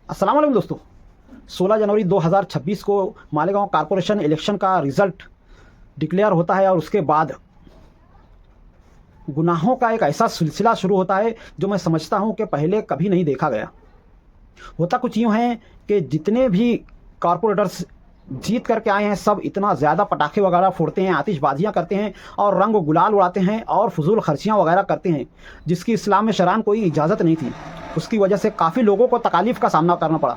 अस्सलाम वालेकुम दोस्तों। 16 जनवरी 2026 को मालेगांव कॉरपोरेशन इलेक्शन का रिज़ल्ट डिक्लेयर होता है और उसके बाद गुनाहों का एक ऐसा सिलसिला शुरू होता है जो मैं समझता हूं कि पहले कभी नहीं देखा गया। होता कुछ यूँ है कि जितने भी कॉरपोरेटर्स जीत करके आए हैं सब इतना ज़्यादा पटाखे वगैरह फोड़ते हैं, आतिशबाजियाँ करते हैं और रंग गुलाल उड़ाते हैं और फजूल खर्चियाँ वगैरह करते हैं, जिसकी इस्लाम में शरअन कोई इजाज़त नहीं थी। उसकी वजह से काफ़ी लोगों को तकालीफ का सामना करना पड़ा।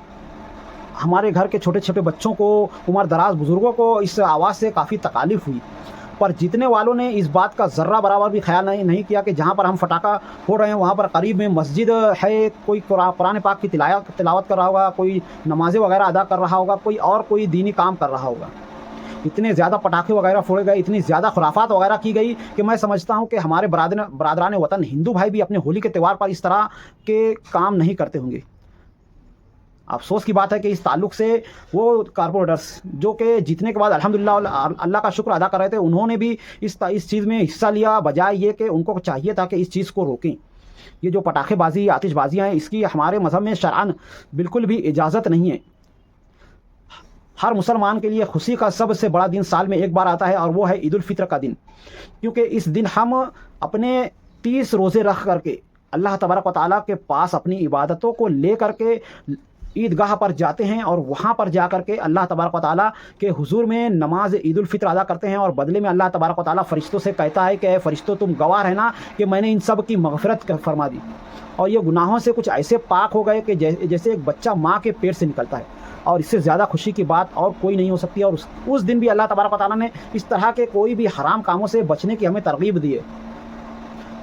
हमारे घर के छोटे छोटे बच्चों को, उम्र दराज बुज़ुर्गों को इस आवाज़ से काफ़ी तकालीफ हुई। पर जीतने वालों ने इस बात का ज़र्रा बराबर भी ख्याल नहीं किया कि जहाँ पर हम फटाखा फोड़ रहे हैं वहाँ पर करीब में मस्जिद है, कोई कुरान पाक की तिलावत कर रहा होगा, कोई नमाज़ें वगैरह अदा कर रहा होगा, कोई दीनी काम कर रहा होगा। इतने ज़्यादा पटाखे वगैरह फोड़े गए, इतनी ज़्यादा खुराफात वगैरह की गई कि मैं समझता हूँ कि हमारे बरादरान वतन हिंदू भाई भी अपने होली के त्यौहार पर इस तरह के काम नहीं करते होंगे। अफसोस की बात है कि इस ताल्लुक़ से वो कॉरपोरेटर्स जो कि जीतने के बाद अल्हम्दुलिल्लाह अल्लाह का शुक्र अदा कर रहे थे, उन्होंने भी इस चीज़ में हिस्सा लिया, बजाय ये कि उनको चाहिए था कि इस चीज़ को रोकें। ये जो पटाखेबाजी, आतिशबाजियाँ हैं, इसकी हमारे मज़हब में शरअन बिल्कुल भी इजाज़त नहीं है। हर मुसलमान के लिए खुशी का सबसे बड़ा दिन साल में एक बार आता है और वो है ईद उल फित्र का दिन, क्योंकि इस दिन हम अपने 30 रोज़े रख करके अल्लाह तबारक व तआला के पास अपनी इबादतों को ले करके ईदगाह पर जाते हैं और वहाँ पर जा कर के अल्लाह तबारक व तआला के हुजूर में नमाज ईद उल फित्र अदा करते हैं और बदले में अल्लाह तबारक व तआला फ़रिश्तों से कहता है कि फ़रिश्तों तुम गवाह रहना कि मैंने इन सब की मग़फ़िरत फरमा दी और ये गुनाहों से कुछ ऐसे पाक हो गए कि जैसे एक बच्चा माँ के पेट से निकलता है, और इससे ज़्यादा खुशी की बात और कोई नहीं हो सकती। और उस दिन भी अल्लाह तबारक व तआला ने इस तरह के कोई भी हराम कामों से बचने की हमें तरगीब दी है।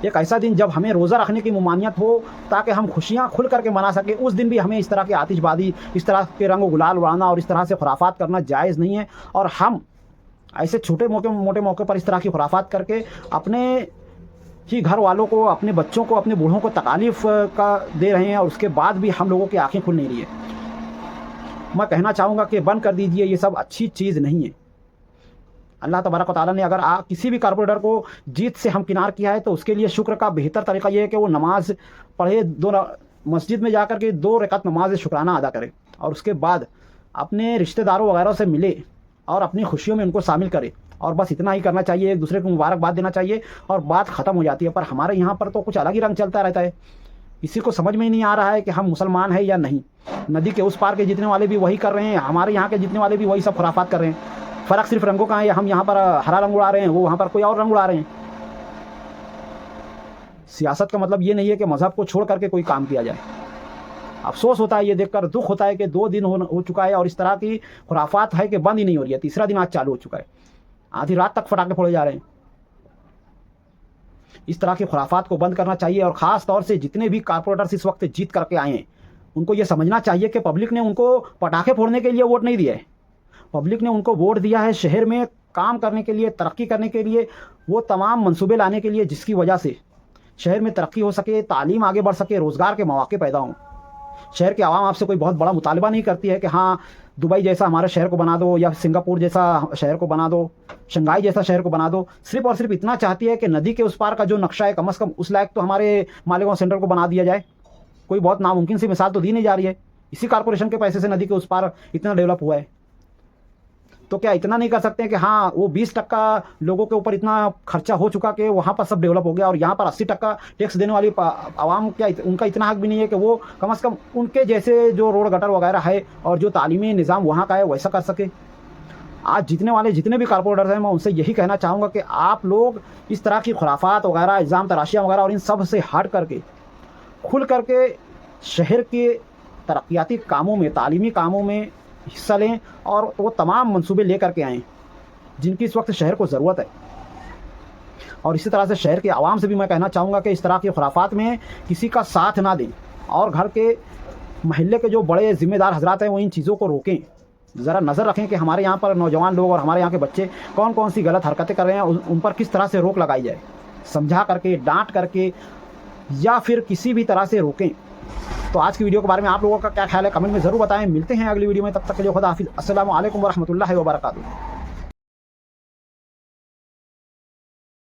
एक ऐसा दिन जब हमें रोज़ा रखने की ममानियत हो ताकि हम खुशियाँ खुल करके मना सकें, उस दिन भी हमें इस तरह की आतिशबाजी, इस तरह के रंग गुलाल उड़ाना और इस तरह से खुराफात करना जायज़ नहीं है। और हम ऐसे मोटे मौके पर इस तरह की खुराफात करके अपने ही घर वालों को, अपने बच्चों को, अपने बूढ़ों को तकालीफ का दे रहे हैं और उसके बाद भी हम लोगों की आँखें खुल नहीं रही है। मैं कहना चाहूँगा कि बंद कर दीजिए, ये सब अच्छी चीज़ नहीं है। अल्लाह तबारक व तआला ने अगर किसी भी कॉरपोरेटर को जीत से हमकिनार किया है तो उसके लिए शुक्र का बेहतर तरीका ये है कि वो नमाज पढ़े, मस्जिद में जाकर के 2 रकात नमाज शुक्राना अदा करे और उसके बाद अपने रिश्तेदारों वगैरह से मिले और अपनी खुशियों में उनको शामिल करे। और बस इतना ही करना चाहिए, एक दूसरे को मुबारकबाद देना चाहिए और बात ख़त्म हो जाती है। पर हमारे यहाँ पर तो कुछ अलग ही रंग चलता रहता है। किसी को समझ में ही नहीं आ रहा है कि हम मुसलमान हैं या नहीं। नदी के उस पार के जीतने वाले भी वही कर रहे हैं, हमारे यहाँ के जीतने वाले भी वही सब खुराफात कर रहे हैं। फ़र्क सिर्फ रंगों का है, हम यहाँ पर हरा रंग उड़ा रहे हैं, वो वहाँ पर कोई और रंग उड़ा रहे हैं। सियासत का मतलब ये नहीं है कि मज़हब को छोड़ करके कोई काम किया जाए। अफसोस होता है ये देखकर, दुख होता है कि 2 दिन हो चुका है और इस तरह की खुराफात है कि बंद ही नहीं हो रही है। तीसरा दिन आज चालू हो चुका है, आधी रात तक फटाखे फोड़े जा रहे हैं। इस तरह की खुराफात को बंद करना चाहिए और ख़ास तौर से जितने भी कॉरपोरेटर्स इस वक्त जीत करके आए हैं उनको ये समझना चाहिए कि पब्लिक ने उनको पटाखे फोड़ने के लिए वोट नहीं दिया है। पब्लिक ने उनको वोट दिया है शहर में काम करने के लिए, तरक्की करने के लिए, वो तमाम मंसूबे लाने के लिए जिसकी वजह से शहर में तरक्की हो सके, तालीम आगे बढ़ सके, रोज़गार के मौके पैदा हों। शहर के आवाम आपसे कोई बहुत बड़ा मुतालबा नहीं करती है कि हाँ दुबई जैसा हमारे शहर को बना दो या सिंगापुर जैसा शहर को बना दो, शंघाई जैसा शहर को बना दो। सिर्फ और सिर्फ इतना चाहती है कि नदी के उस पार का जो नक्शा है कम से कम उस लायक तो हमारे मालेगांव सेंटर को बना दिया जाए। कोई बहुत नामुमकिन सी मिसाल तो दी नहीं जा रही है। इसी कॉरपोरेशन के पैसे से नदी के उस पार इतना डेवलप हुआ है, तो क्या इतना नहीं कर सकते हैं कि हाँ वो 20% लोगों के ऊपर इतना खर्चा हो चुका कि वहाँ पर सब डेवलप हो गया और यहाँ पर 80% टैक्स देने वाली आवाम, क्या उनका इतना हक भी नहीं है कि वो कम से कम उनके जैसे जो रोड गटर वगैरह है और जो तालीमी निज़ाम वहाँ का है वैसा कर सके। आज जीतने वाले जितने भी कॉरपोरेटर्स हैं मैं उनसे यही कहना चाहूँगा कि आप लोग इस तरह की खुराफात वगैरह, इल्ज़ाम तराशियाँ वगैरह और इन सब से हट करके खुल करके शहर के तरक्याती कामों में, तालीमी कामों में हिस्सा लें और वो तमाम मंसूबे लेकर के आएँ जिनकी इस वक्त शहर को ज़रूरत है। और इसी तरह से शहर के आवाम से भी मैं कहना चाहूँगा कि इस तरह की खुराफात में किसी का साथ ना दें और घर के महल्ले के जो बड़े ज़िम्मेदार हजरात हैं वो इन चीज़ों को रोकें। ज़रा नज़र रखें कि हमारे यहाँ पर नौजवान लोग और हमारे यहाँ के बच्चे कौन कौन सी गलत हरकतें कर रहे हैं, उन पर किस तरह से रोक लगाई जाए, समझा करके, डांट करके या फिर किसी भी तरह से रोकें। तो आज की वीडियो के बारे में आप लोगों का क्या ख्याल है कमेंट में ज़रूर बताएं। मिलते हैं अगली वीडियो में, तब तक के लिए खुदा हाफिज़। अस्सलामु अलैकुम व रहमतुल्लाहि व बरकातुहू।